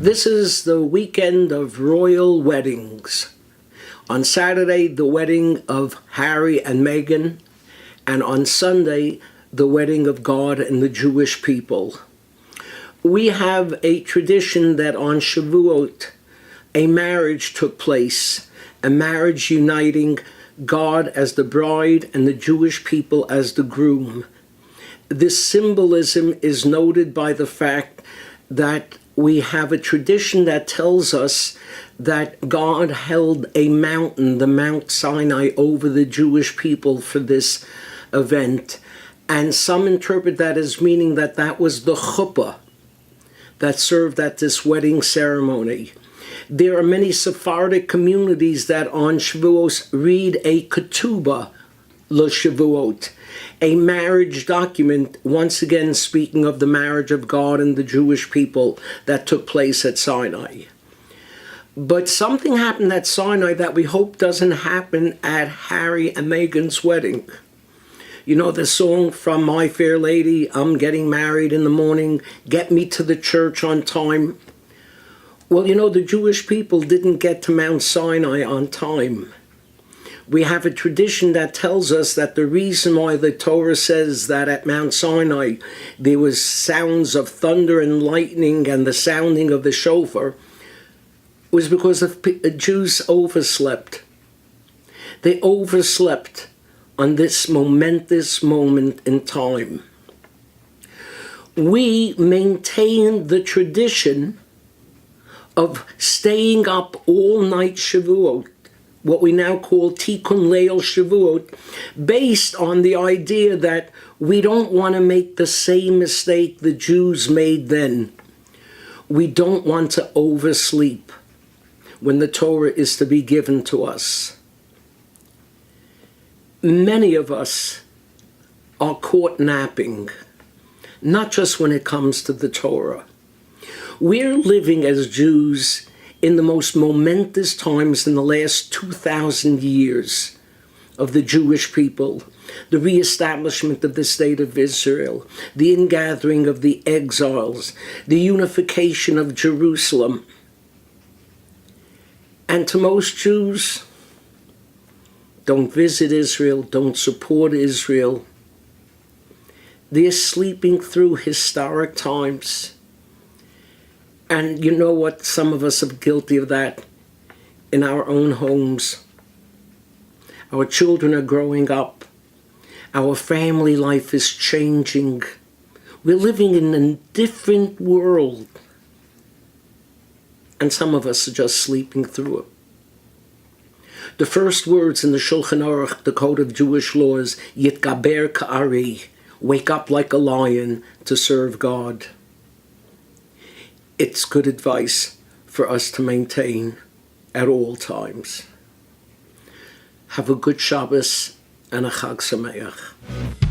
This is the weekend of royal weddings. On Saturday, the wedding of Harry and Meghan, and on Sunday, the wedding of God and the Jewish people. We have a tradition that on Shavuot, a marriage took place, a marriage uniting God as the bride and the Jewish people as the groom. This symbolism is noted by the fact that we have a tradition that tells us that God held a mountain, the Mount Sinai, over the Jewish people for this event. And some interpret that as meaning that that was the chuppah that served at this wedding ceremony. There are many Sephardic communities that on Shavuot read a ketubah l'Shavuot, a marriage document, once again speaking of the marriage of God and the Jewish people that took place at Sinai. But something happened at Sinai that we hope doesn't happen at Harry and Meghan's wedding. You know the song from My Fair Lady, I'm getting married in the morning, get me to the church on time. Well, you know, the Jewish people didn't get to Mount Sinai on time. We have a tradition that tells us that the reason why the Torah says that at Mount Sinai there was sounds of thunder and lightning and the sounding of the shofar was because the Jews overslept. They overslept on this momentous moment in time. We maintain the tradition of staying up all night Shavuot, what we now call Tikkun Leil Shavuot, based on the idea that we don't want to make the same mistake the Jews made then. We don't want to oversleep when the Torah is to be given to us. Many of us are caught napping, not just when it comes to the Torah. We're living as Jews in the most momentous times in the last 2,000 years of the Jewish people, the reestablishment of the state of Israel, the ingathering of the exiles, the unification of Jerusalem. And to most Jews, don't visit Israel, don't support Israel. They're sleeping through historic times. And you know what? Some of us are guilty of that in our own homes. Our children are growing up. Our family life is changing. We're living in a different world. And some of us are just sleeping through it. The first words in the Shulchan Aruch, the Code of Jewish Law, is Yitgaber Ka'ari, wake up like a lion to serve God. It's good advice for us to maintain at all times. Have a good Shabbos and a Chag Sameach.